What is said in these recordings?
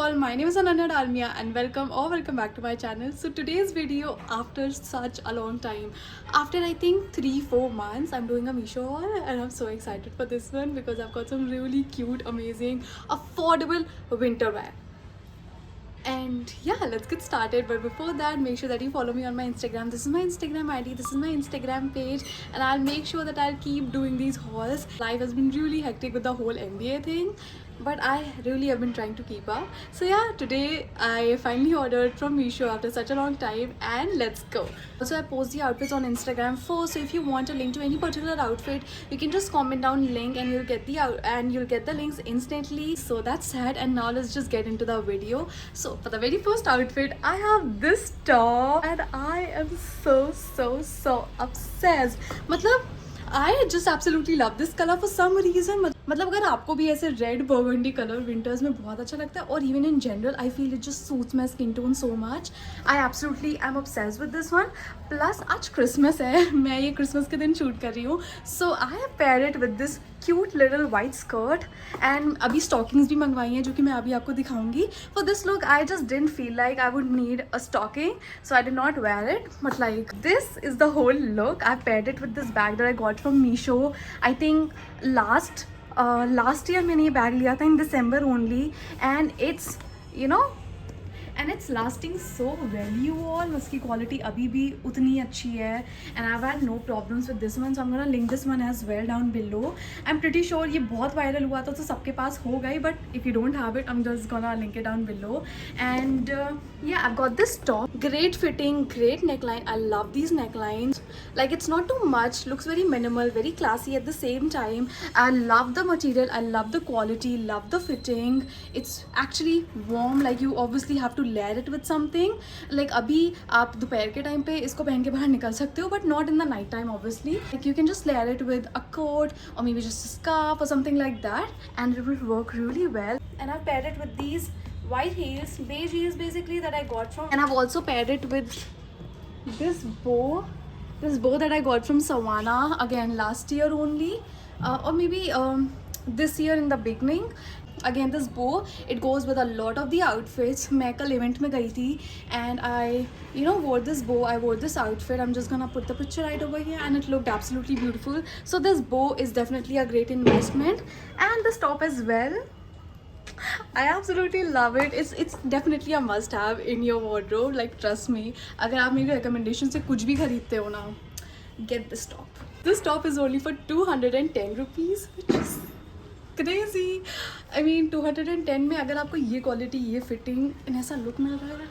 all, my name is Ananya Dalmia and welcome back to my channel. So today's video, after such a long time, after I think 3-4 months, I'm doing a Meesho haul and I'm so excited for this one because I've got some really cute, amazing, affordable winter wear. And yeah, let's get started. But before that, make sure that you follow me on my Instagram. This is my Instagram ID, this is my Instagram page, and I'll make sure that I'll keep doing these hauls. Life has been really hectic with the whole MBA thing, but I really have been trying to keep up. So yeah, today I finally ordered from Meesho after such a long time, and let's go. Also, I post the outfits on Instagram first, so if you want a link to any particular outfit, you can just comment down link and you'll get the links instantly. So that's that, and now let's just get into the video. So for the very first outfit, I have this top and I am so obsessed. मतलब I just absolutely love this color for some reason. मतलब अगर आपको भी ऐसे red burgundy colour winters में बहुत अच्छा लगता है, और even in general I feel it just suits my skin tone so much. I absolutely I am obsessed with this one. Plus आज क्रिसमस है, मैं ये क्रिसमस के दिन शूट कर रही हूँ. So I have paired it with this cute little white skirt and अभी स्टॉकिंग्स भी मंगवाई हैं जो कि मैं अभी आपको दिखाऊंगी. For this look I just didn't feel like I would need a stocking, so I did not wear it, but like this is the whole look. I paired it with this bag that I got from Meesho. I think last year मैंने ये bag लिया था in December only, and it's and it's lasting so well you all. उसकी quality अभी भी उतनी अच्छी है and I have no problems with this one. So I am gonna link this one as well down below. I am pretty sure ये बहुत viral हुआ था तो सबके पास होगा ही, but if you don't have it I am just gonna link it down below. And yeah, I've got this top, great fitting, great neckline. I love these necklines. Like, it's not too much, looks very minimal, very classy at the same time. I love the material, I love the quality, love the fitting. It's actually warm, like you obviously have to layer it with something. Like अभी आप दोपहर के time पे इसको पहन के बाहर निकल सकते हो, but not in the night time obviously. Like you can just layer it with a coat or maybe just a scarf or something like that, and it will work really well. And I've paired it with these white heels, beige heels basically, that I got from, and I've also paired it with this bow that I got from Savannah again last year only, or maybe this year in the beginning. Again, this bow, it goes with a lot of the outfits. मैं कल event में गई थी and I wore this bow, I wore this outfit. I'm just gonna put the picture right over here, and it looked absolutely beautiful. So this bow is definitely a great investment, and this top as well. I absolutely love it. It's definitely a must have in your wardrobe. Like, trust me, अगर आप मेरी recommendation से कुछ भी खरीदते हो ना, get this top. This top is only for 210 rupees, which is crazy. I mean 210 में अगर आपको ये क्वालिटी, ये फिटिंग एंड ऐसा लुक मिल रहा है,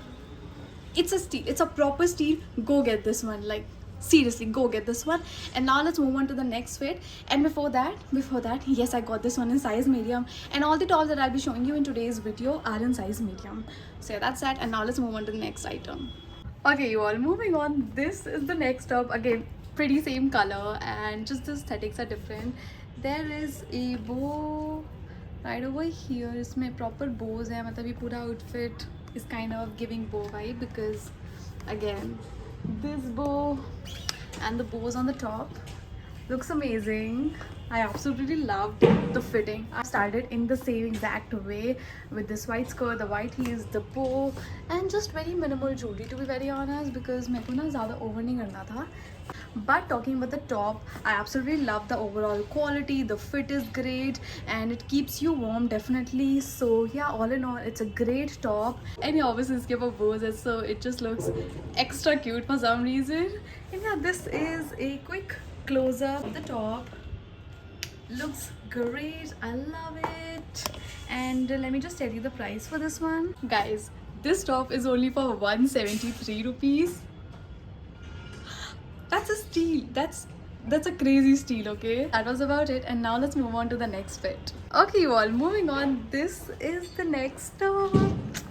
it's a steal. It's a proper steal. Go get this one. Like, seriously, go get this one. And now let's move on to the next fit. And before that, yes, I got this one in size medium, and all the tops that I'll be showing you in today's video are in size medium. So yeah, that's that. And now let's move on to the next item. Okay, you all, moving on, this is the next top. Again, pretty same color, and just the aesthetics are different. There is a bow right over here. इसमें proper bows है, मतलब ये पूरा outfit is kind of giving bow vibe, because again, this bow and the bows on the top looks amazing. I absolutely loved the fitting. I started in the same exact way with this white skirt, the white heels, the bow, and just very minimal jewelry, to be very honest, because मेरे को ना ज़्यादा over नहीं करना था. But talking about the top, I absolutely love the overall quality. The fit is great and it keeps you warm definitely. So yeah, all in all, it's a great top. And yeah, obviously इसके ऊपर bows है, so it just looks extra cute for some reason. And yeah, this is a quick close-up of the top. Looks great, I love it. And let me just tell you the price for this one. Guys, this top is only for 173 rupees. That's a steal. That's a crazy steal, okay? That was about it, and now let's move on to the next fit. Okay, you all, moving on. This is the next top.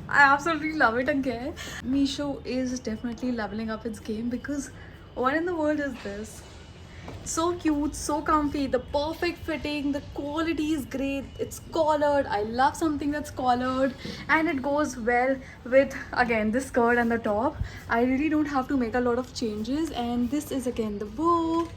I absolutely love it again. Meesho is definitely leveling up its game, because what in the world is this? So cute, so comfy, the perfect fitting, the quality is great, it's collared. I love something that's collared, and it goes well with, again, this skirt and the top. I really don't have to make a lot of changes. And this is again the bow,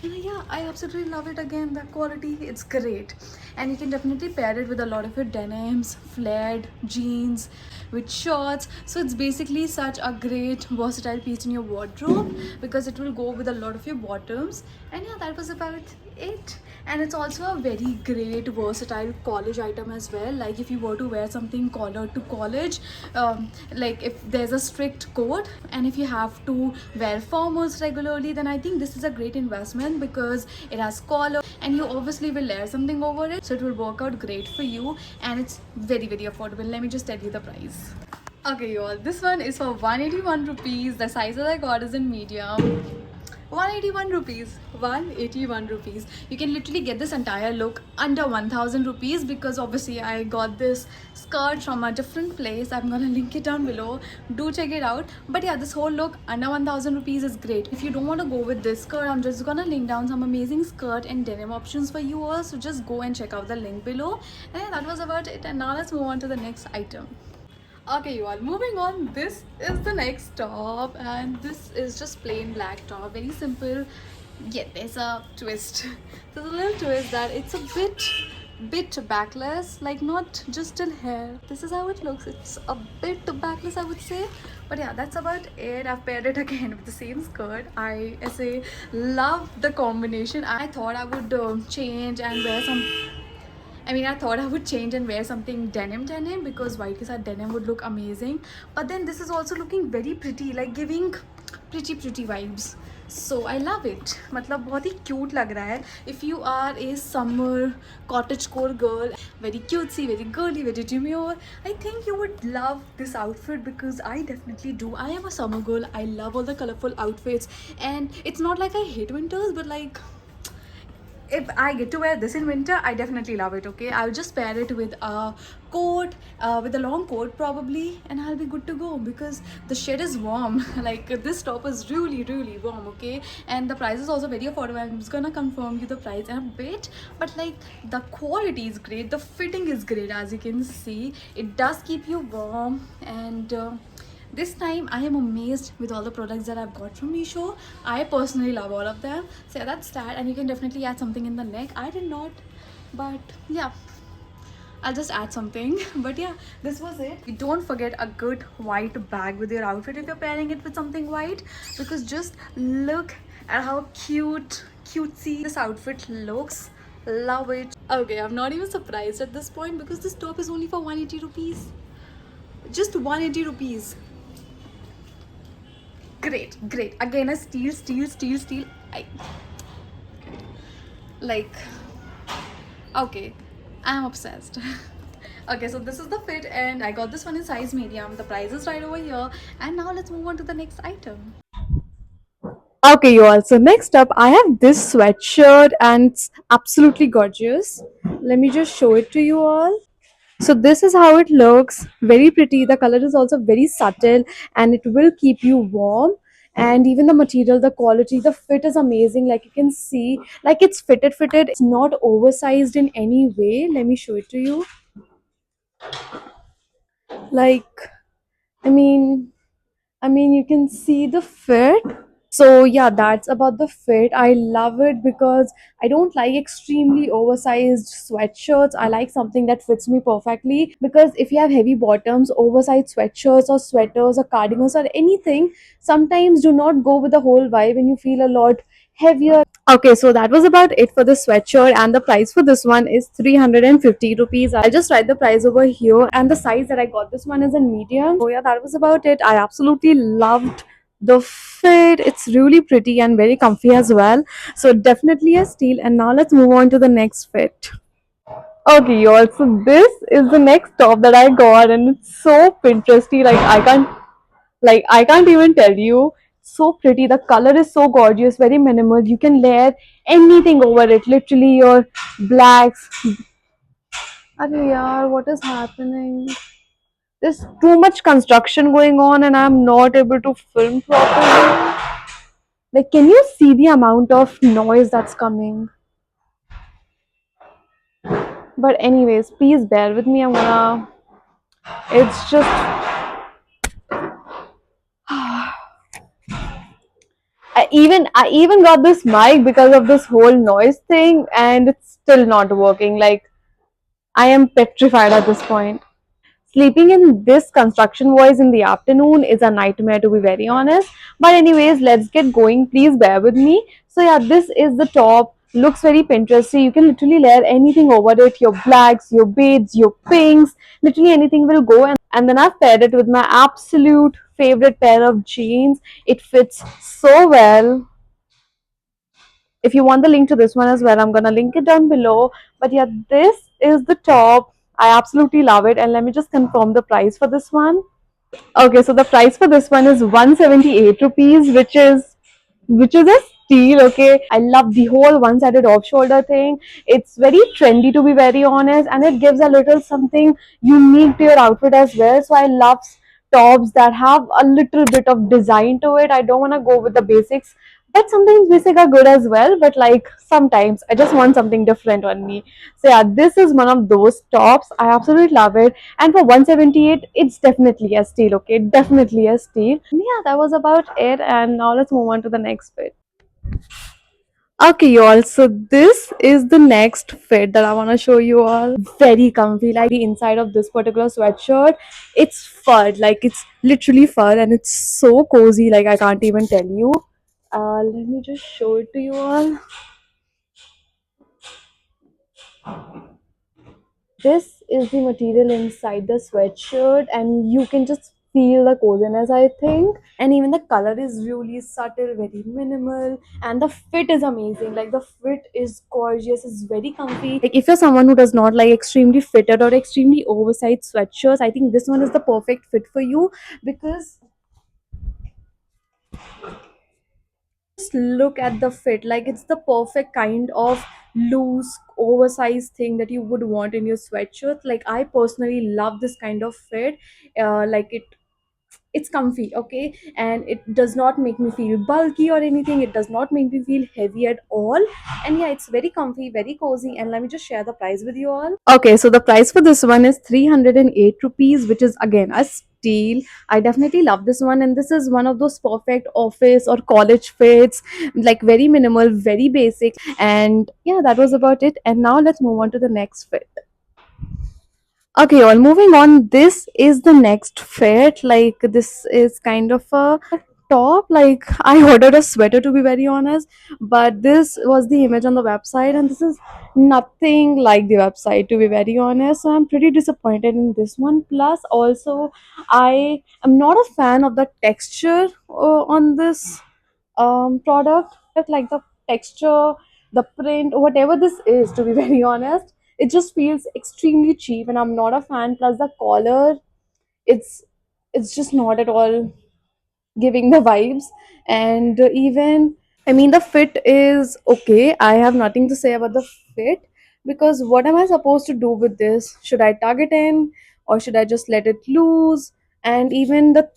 Yeah, I absolutely love it. Again, the quality, it's great. And you can definitely pair it with a lot of your denims, flared jeans, with shorts. So it's basically such a great versatile piece in your wardrobe because it will go with a lot of your bottoms. And yeah, that was about it. And it's also a very great versatile college item as well. Like if you were to wear something collared to college, like if there's a strict code and if you have to wear formals regularly, then I think this is a great investment because it has collar and you obviously will layer something over it, so it will work out great for you. And it's very very affordable. Let me just tell you the price. Okay, y'all, this one is for 181 rupees. The size that I got is in medium. 181 rupees. 181 rupees. You can literally get this entire look under 1000 rupees because obviously I got this skirt from a different place. I'm gonna link it down below. Do check it out. But yeah, this whole look under 1000 rupees is great. If you don't want to go with this skirt, I'm just gonna link down some amazing skirt and denim options for you all. So just go and check out the link below. And yeah, that was about it. And now let's move on to the next item. Okay, you all, moving on. This is the next top, and this is just plain black top, very simple. Yeah, there's a twist. There's a little twist that it's a bit backless, like not just till hair. This is how it looks. It's a bit backless, I would say. But yeah, that's about it. I've paired it again with the same skirt. I say love the combination. I thought I would change and wear some. I mean, I thought I would change and wear something denim because white ke saath denim would look amazing. But then this is also looking very pretty, like giving pretty vibes. So I love it. मतलब बहुत ही cute लग रहा है. If you are a summer cottagecore girl, very cutesy, very girly, very demure, I think you would love this outfit because I definitely do. I am a summer girl. I love all the colorful outfits, and it's not like I hate winters, but like if I get to wear this in winter, I definitely love it. Okay, I'll just pair it with a coat, with a long coat probably, and I'll be good to go because the shed is warm. Like this top is really warm. Okay, and the price is also very affordable. I'm just gonna confirm you the price in a bit, but like the quality is great, the fitting is great. As you can see, it does keep you warm. And this time I am amazed with all the products that I've got from Meesho. I personally love all of them. So yeah, that's that. And you can definitely add something in the neck. I did not, but yeah, I'll just add something. But yeah, this was it. Don't forget a good white bag with your outfit if you're pairing it with something white, because just look at how cutesy this outfit looks. Love it. Okay, I'm not even surprised at this point because this top is only for 180 rupees. Just 180 rupees. Great. Again, a steal. I like. Okay, I'm obsessed. Okay, so this is the fit, and I got this one in size medium. The price is right over here. And now let's move on to the next item. Okay, you all. So next up, I have this sweatshirt, and it's absolutely gorgeous. Let me just show it to you all. So this is how it looks. Very pretty. The color is also very subtle and it will keep you warm. And even the material, the quality, the fit is amazing. Like you can see, like it's fitted. It's not oversized in any way. Let me show it to you. Like, I mean, you can see the fit. So yeah, that's about the fit. I love it because I don't like extremely oversized sweatshirts. I like something that fits me perfectly, because if you have heavy bottoms, oversized sweatshirts or sweaters or cardigans or anything sometimes do not go with the whole vibe and you feel a lot heavier. Okay, so that was about it for the sweatshirt, and the price for this one is 350 rupees. I'll just write the price over here, and the size that I got this one is in medium. So yeah, that was about it. I absolutely loved the fit. It's really pretty and very comfy as well. So definitely a steal. And now let's move on to the next fit. Okay, y'all. So this is the next top that I got, and it's so Pinteresty. I can't even tell you. So pretty. The color is so gorgeous, very minimal. You can layer anything over it. Literally your blacks. Arey yaar, what is happening? There's too much construction going on and I'm not able to film properly. Like, can you see the amount of noise that's coming? But anyways, please bear with me. It's just I even got this mic because of this whole noise thing, and it's still not working. Like, I am petrified at this point. Sleeping in this construction voice in the afternoon is a nightmare, to be very honest. But anyways, let's get going. Please bear with me. So yeah, this is the top. Looks very Pinteresty. You can literally layer anything over it. Your blacks, your beige, your pinks, literally anything will go. And then I've paired it with my absolute favorite pair of jeans. It fits so well. If you want the link to this one as well, I'm gonna link it down below. But yeah, this is the top. I absolutely love it. And let me just confirm the price for this one. Okay, so the price for this one is 178 rupees, which is a steal. Okay, I love the whole one-sided off-shoulder thing. It's very trendy, to be very honest, and it gives a little something unique to your outfit as well. So I love tops that have a little bit of design to it. I don't want to go with the basics, but sometimes basic are good as well. But like sometimes I just want something different on me. So yeah, this is one of those tops. I absolutely love it, and for 178, it's definitely a steal. Okay, definitely a steal. And yeah, that was about it. And now let's move on to the next bit. Okay, y'all. So this is the next fit that I want to show you all. Very comfy. Like the inside of this particular sweatshirt, it's fur. Like it's literally fur, and it's so cozy. Like I can't even tell you. Let me just show it to you all. This is the material inside the sweatshirt, and you can just feel the coziness, I think. And even the color is really subtle, very minimal, and the fit is amazing. Like the fit is gorgeous, it's very comfy. Like if you're someone who does not like extremely fitted or extremely oversized sweatshirts, I think this one is the perfect fit for you. Because just look at the fit, like it's the perfect kind of loose oversized thing that you would want in your sweatshirt. Like I personally love this kind of fit. Like it's comfy, okay, and it does not make me feel bulky or anything. It does not make me feel heavy at all. And yeah, it's very comfy, very cozy. And let me just share the price with you all. Okay, so the price for this one is 308 rupees, which is again a steal. I definitely love this one, and this is one of those perfect office or college fits, like very minimal, very basic. And yeah, that was about it. And now let's move on to the next fit. Okay, all moving on. This is the next fit. Like this is kind of a top. Like I ordered a sweater, to be very honest, but this was the image on the website, and this is nothing like the website, to be very honest. So I'm pretty disappointed in this one. Plus, also, I am not a fan of the texture on this product. Like the texture, the print, whatever this is, to be very honest, it just feels extremely cheap, and I'm not a fan. Plus the collar, it's it's just not at all giving the vibes. And even, I mean, the fit is okay. I have nothing to say about the fit, because what am I supposed to do with this? Should I tug it in, or should I just let it loose? And even the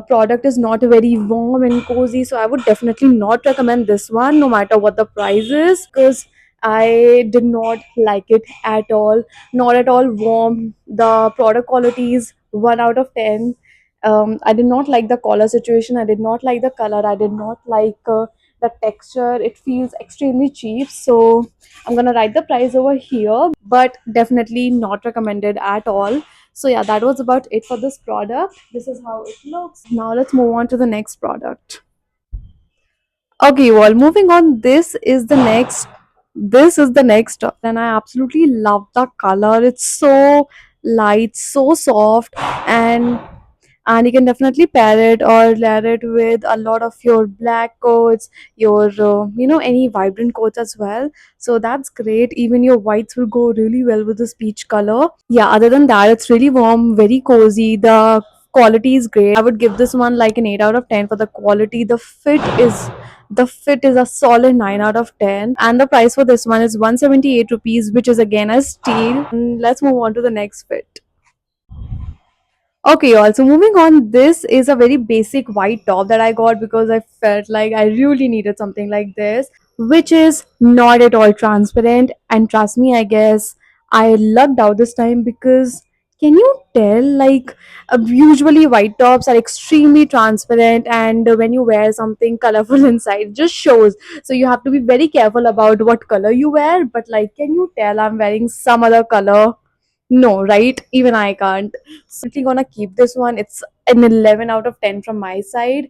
product is not very warm and cozy, so I would definitely not recommend this one, no matter what the price is, because I did not like it at all. Not at all warm. The product quality is 1 out of 10. I did not like the collar situation. I did not like the color. I did not like the texture. It feels extremely cheap. So I'm gonna write the price over here, but definitely not recommended at all. So yeah, that was about it for this product. This is how it looks. Now let's move on to the next product. Okay, well, moving on. This is the next top, and I absolutely love the color. It's so light, so soft, and you can definitely pair it or layer it with a lot of your black coats, your any vibrant coats as well. So that's great. Even your whites will go really well with this peach color. Yeah, other than that, it's really warm, very cozy. The quality is great. I would give this one like an 8 out of 10 for the quality. The fit is a solid 9 out of 10, and the price for this one is 178 rupees, which is again a steal. And let's move on to the next fit. Okay, also moving on, this is a very basic white top that I got because I felt like I really needed something like this, which is not at all transparent. And trust me, I guess I lucked out this time, because Can you tell, like, usually white tops are extremely transparent, and when you wear something colorful inside, it just shows. So you have to be very careful about what color you wear. But like, can you tell I'm wearing some other color? No, right? Even I can't. So I'm gonna keep this one. It's an 11 out of 10 from my side.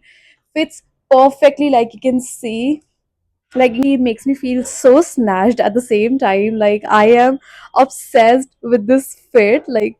Fits perfectly, like you can see. Like, it makes me feel so snatched at the same time. Like, I am obsessed with this fit. Like,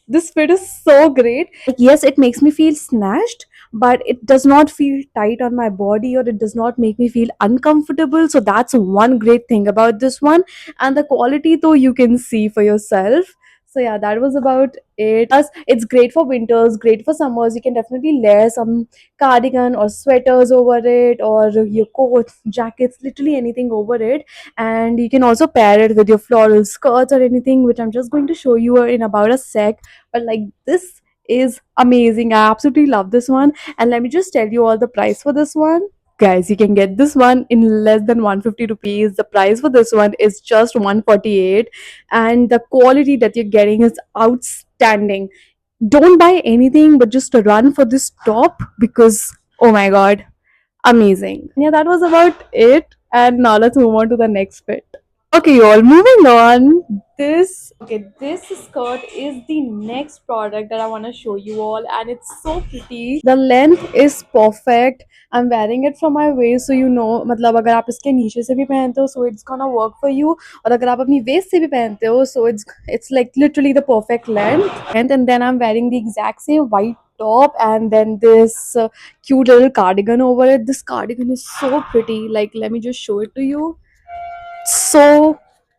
this fit is so great. Like, yes, it makes me feel snatched, but it does not feel tight on my body, or it does not make me feel uncomfortable. So that's one great thing about this one. And the quality, though, you can see for yourself. So yeah, that was about it. Plus, it's great for winters, great for summers. You can definitely layer some cardigan or sweaters over it, or your coats, jackets, literally anything over it. And you can also pair it with your floral skirts or anything, which I'm just going to show you in about a sec. But like, this is amazing. I absolutely love this one. And let me just tell you all the price for this one. Guys, you can get this one in less than 150 rupees. The price for this one is just 148, and the quality that you're getting is outstanding. Don't buy anything, but just run for this top, because oh my god, amazing. Yeah, that was about it. And now let's move on to the next bit. Okay, y'all, moving on. This skirt is the next product that I want to show you all, and it's so pretty. The length is perfect. I'm wearing it from my waist, so you know, मतलब अगर आप इसके नीचे से भी पहनते हो, so it's gonna work for you. और अगर आप अपनी waist से भी पहनते हो, so it's like literally the perfect length. And then I'm wearing the exact same white top, and then this cute little cardigan over it. This cardigan is so pretty. Like, let me just show it to you. So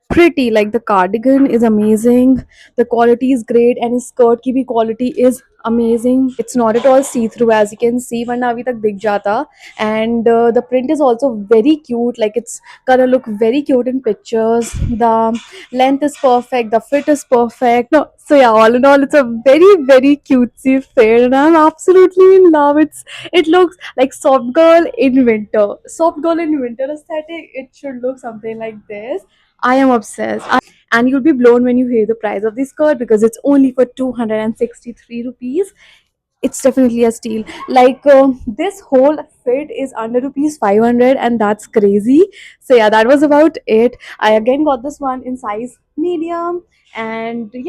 pretty. Like, the cardigan is amazing, the quality is great, and his skirt ki bhi quality is amazing. It's not at all see through, as you can see, वरना अभी तक दिख जाता. And the print is also very cute. Like, it's gonna look very cute in pictures. The length is perfect, the fit is perfect. No, so yeah, all in all, it's a very very cutesy fit, and I'm absolutely in love. It looks like soft girl in winter. Soft girl in winter aesthetic. It should look something like this. I am obsessed. And you'll be blown when you hear the price of this skirt, because it's only for 263 rupees. It's definitely a steal. Like, this whole fit is under rupees 500, and that's crazy. So yeah, that was about it. I again got this one in size medium, and yeah.